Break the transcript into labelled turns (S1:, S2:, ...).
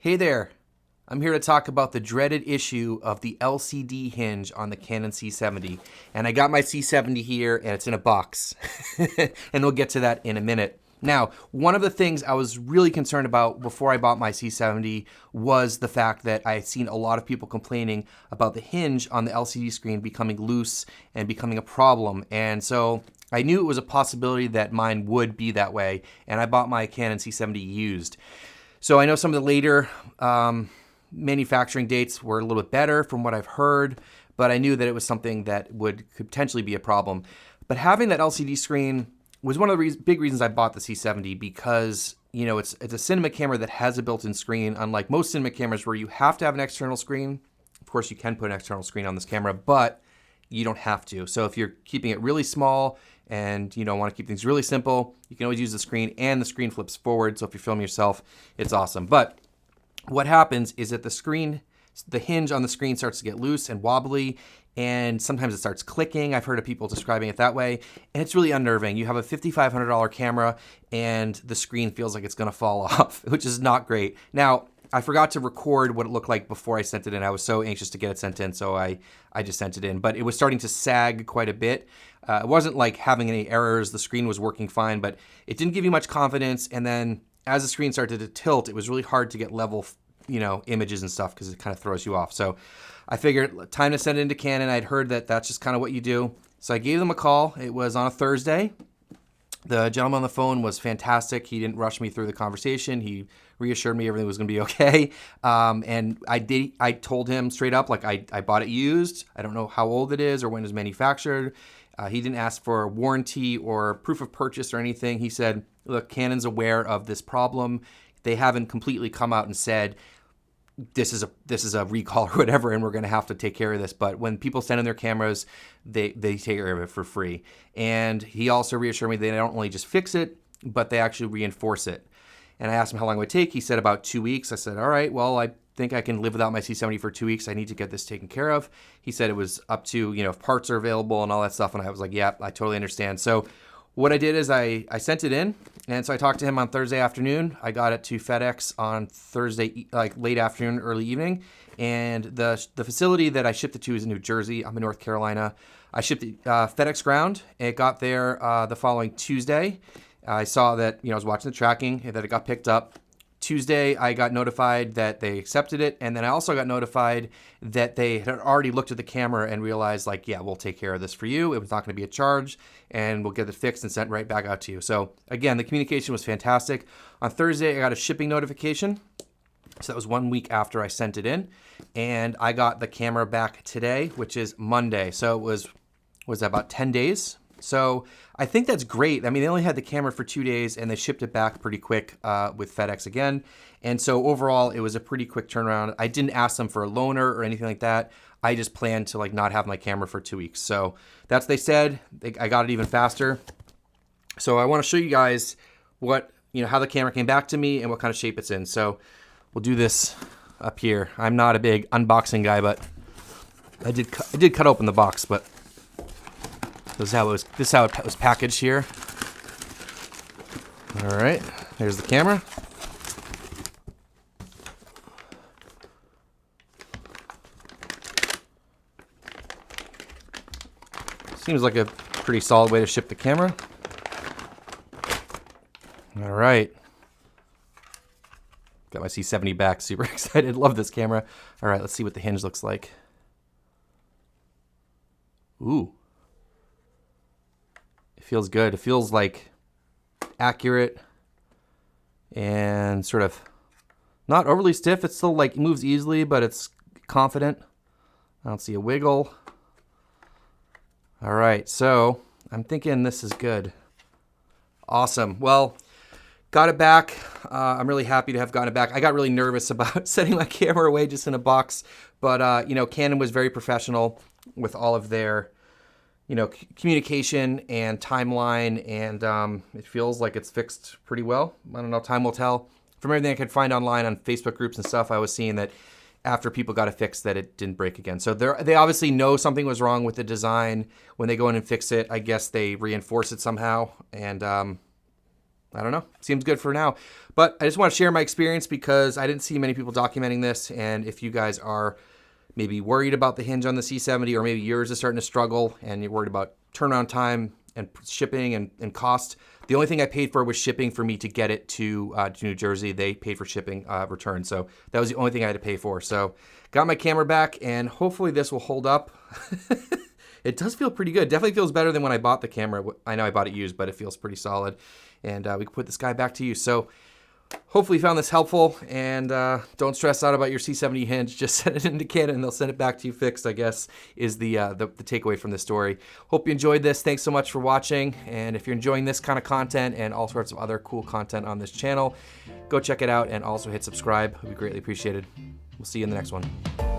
S1: Hey there, I'm here to talk about the dreaded issue of the LCD hinge on the Canon C70. And I got my C70 here and it's in a box. And we'll get to that in a minute. Now, one of the things I was really concerned about before I bought my C70 was the fact that I had seen a lot of people complaining about the hinge on the LCD screen becoming loose and becoming a problem. And so I knew it was a possibility that mine would be that way, and I bought my Canon C70 used. So I know some of the later manufacturing dates were a little bit better from what I've heard, but I knew that it was something that could potentially be a problem. But having that LCD screen was one of the big reasons I bought the C70 because, you know, it's a cinema camera that has a built-in screen, unlike most cinema cameras where you have to have an external screen. Of course, you can put an external screen on this camera, but you don't have to. So if you're keeping it really small and you know want to keep things really simple, you can always use the screen, and the screen flips forward. So if you film yourself, it's awesome. But what happens is that the hinge on the screen starts to get loose and wobbly, and sometimes it starts clicking. I've heard of people describing it that way, and it's really unnerving. You have a $5,500 camera and the screen feels like it's gonna fall off, which is not great. Now, I forgot to record what it looked like before I sent it in. I was so anxious to get it sent in, so I just sent it in. But it was starting to sag quite a bit. It wasn't like having any errors. The screen was working fine, but it didn't give you much confidence. And then as the screen started to tilt, it was really hard to get level, images and stuff because it kind of throws you off. So I figured time to send it into Canon. I'd heard that that's just kind of what you do. So I gave them a call. It was on a Thursday. The gentleman on the phone was fantastic. He didn't rush me through the conversation. He reassured me everything was going to be okay. And I told him straight up, like, I bought it used. I don't know how old it is or when it was manufactured. He didn't ask for a warranty or proof of purchase or anything. He said, look, Canon's aware of this problem. They haven't completely come out and said, this is a recall or whatever, and we're going to have to take care of this. But when people send in their cameras, they take care of it for free. And he also reassured me they don't only just fix it, but they actually reinforce it. And I asked him how long it would take. He said about 2 weeks. I said, all right, well, I think I can live without my C70 for 2 weeks. I need to get this taken care of. He said it was up to, if parts are available and all that stuff. And I was like, yeah, I totally understand. So what I did is I sent it in. And so I talked to him on Thursday afternoon. I got it to FedEx on Thursday, like late afternoon, early evening. And the facility that I shipped it to is in New Jersey. I'm in North Carolina. I shipped it FedEx ground. It got there the following Tuesday. I saw that, I was watching the tracking, that it got picked up. Tuesday, I got notified that they accepted it. And then I also got notified that they had already looked at the camera and realized, like, yeah, we'll take care of this for you. It was not going to be a charge, and we'll get it fixed and sent right back out to you. So again, the communication was fantastic. On Thursday, I got a shipping notification. So that was 1 week after I sent it in. And I got the camera back today, which is Monday. So it was that about 10 days? So I think that's great. I mean, they only had the camera for 2 days and they shipped it back pretty quick with FedEx again. And so overall, it was a pretty quick turnaround. I didn't ask them for a loaner or anything like that. I just planned to not have my camera for 2 weeks. So that's what they said. I got it even faster. So I want to show you guys how the camera came back to me and what kind of shape it's in. So we'll do this up here. I'm not a big unboxing guy, but I did cut open the box, but this is how it was packaged here. All right, there's the camera. Seems like a pretty solid way to ship the camera. All right. Got my C70 back, super excited. Love this camera. All right, let's see what the hinge looks like. Ooh. It feels good. It feels like accurate and sort of not overly stiff. It's still it moves easily, but it's confident. I don't see a wiggle. All right, so I'm thinking this is good. Awesome. Well, got it back. I'm really happy to have gotten it back. I got really nervous about setting my camera away just in a box, but Canon was very professional with all of their communication and timeline, and it feels like it's fixed pretty well. I don't know, time will tell. From everything I could find online on Facebook groups and stuff, I was seeing that after people got it fixed that it didn't break again. So they obviously know something was wrong with the design. When they go in and fix it, I guess they reinforce it somehow. And I don't know. Seems good for now. But I just want to share my experience because I didn't see many people documenting this. And if you guys are maybe worried about the hinge on the C70, or maybe yours is starting to struggle and you're worried about turnaround time and shipping and cost, the only thing I paid for was shipping for me to get it to New Jersey. They paid for shipping return. So that was the only thing I had to pay for. So got my camera back, and hopefully this will hold up. It does feel pretty good. Definitely feels better than when I bought the camera. I know I bought it used, but it feels pretty solid. And we can put this guy back to use. So hopefully you found this helpful, and don't stress out about your C70 hinge. Just send it into Canon and they'll send it back to you fixed, I guess, is the takeaway from this story. Hope you enjoyed this. Thanks so much for watching. And if you're enjoying this kind of content and all sorts of other cool content on this channel, go check it out and also hit subscribe. It would be greatly appreciated. We'll see you in the next one.